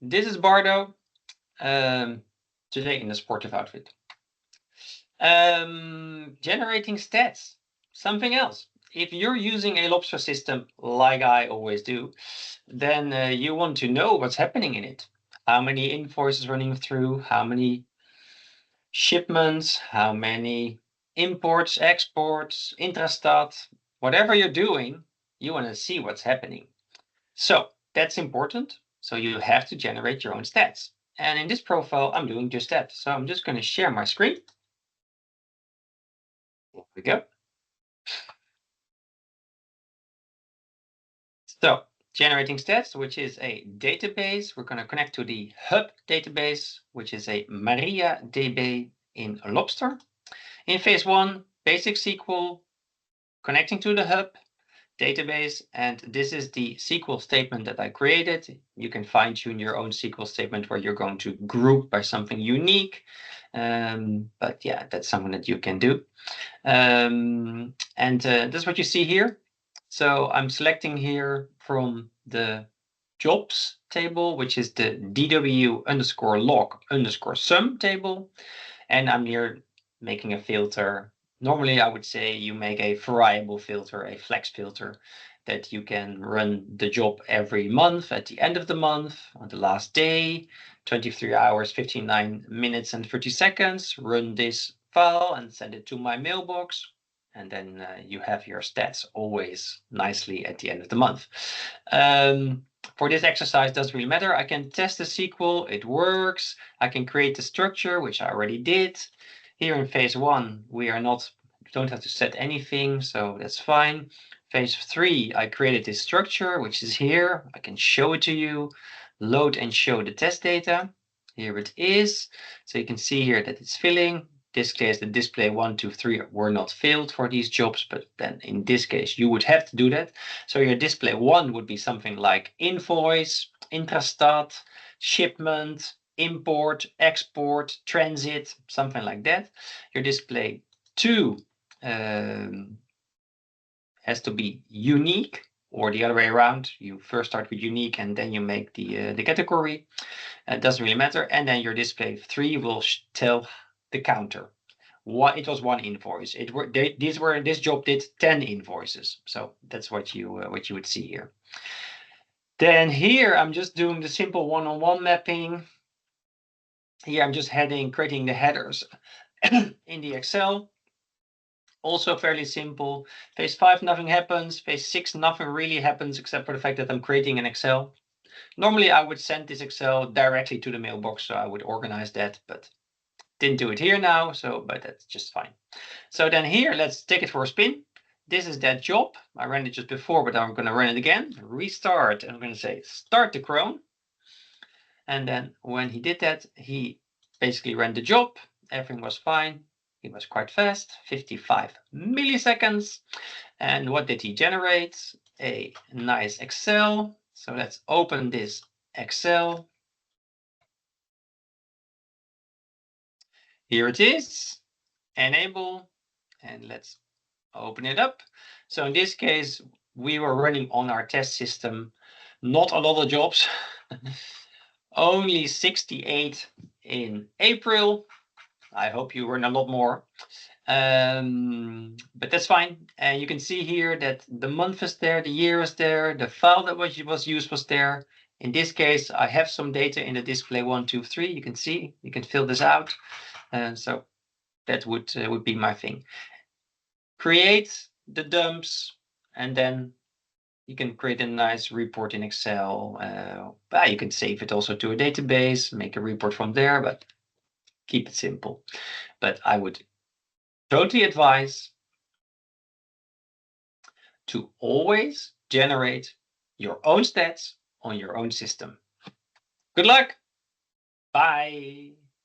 This is Bardo, today in a sportive outfit. Generating stats, something else. If you're using a Lobster system, like I always do, then you want to know what's happening in it. How many invoices running through, how many shipments, how many imports, exports, intrastat, whatever you're doing, you want to see what's happening. So that's important. So you have to generate your own stats. And in this profile, I'm doing just that. So I'm just going to share my screen. Here we go. So generating stats, which is a database. We're going to connect to the hub database, which is a MariaDB in Lobster. In phase one, basic SQL, connecting to the hub database, and this is the SQL statement that I created. You can fine tune your own SQL statement where you're going to group by something unique. But yeah, that's something that you can do. And that's what you see here. So I'm selecting here from the jobs table, which is the DW_log_sum table. And I'm here making a filter. Normally, I would say you make a variable filter, a flex filter, that you can run the job every month at the end of the month, on the last day, 23 hours, 59 minutes and 30 seconds, run this file and send it to my mailbox. And then you have your stats always nicely at the end of the month. For this exercise, doesn't really matter. I can test the SQL, it works. I can create the structure, which I already did. Here in phase one, we don't have to set anything, so that's fine. Phase three, I created this structure, which is here. I can show it to you, load and show the test data. Here it is. So you can see here that it's filling. This case, the display 1, 2, 3 were not filled for these jobs, but then in this case, you would have to do that. So your display 1 would be something like invoice, intrastat, shipment, import, export, transit, something like that. Your display 2 has to be unique, or the other way around. You first start with unique and then you make the category. It doesn't really matter. And then your display 3 will tell the counter. It was one invoice. This job did 10 invoices. So that's what you would see here. Then here I'm just doing the simple one-on-one mapping. Here I'm just creating the headers in the Excel. Also fairly simple. Phase 5, nothing happens. Phase 6, nothing really happens except for the fact that I'm creating an Excel. Normally I would send this Excel directly to the mailbox, so I would organize that, but didn't do it here now, but that's just fine. So then here, let's take it for a spin. This is that job. I ran it just before, but I'm going to run it again. Restart, and I'm going to say start the cron. And then when he did that, he basically ran the job. Everything was fine. He was quite fast, 55 milliseconds. And what did he generate? A nice Excel. So let's open this Excel. Here it is, enable, and let's open it up. So in this case, we were running on our test system, not a lot of jobs, only 68 in April. I hope you run a lot more, but that's fine. And you can see here that the month is there, the year is there, the file that was used was there. In this case, I have some data in the display 1, 2, 3. You can see, you can fill this out. And so that would be my thing. Create the dumps, and then you can create a nice report in Excel. You can save it also to a database, make a report from there, but keep it simple. But I would totally advise to always generate your own stats on your own system. Good luck. Bye.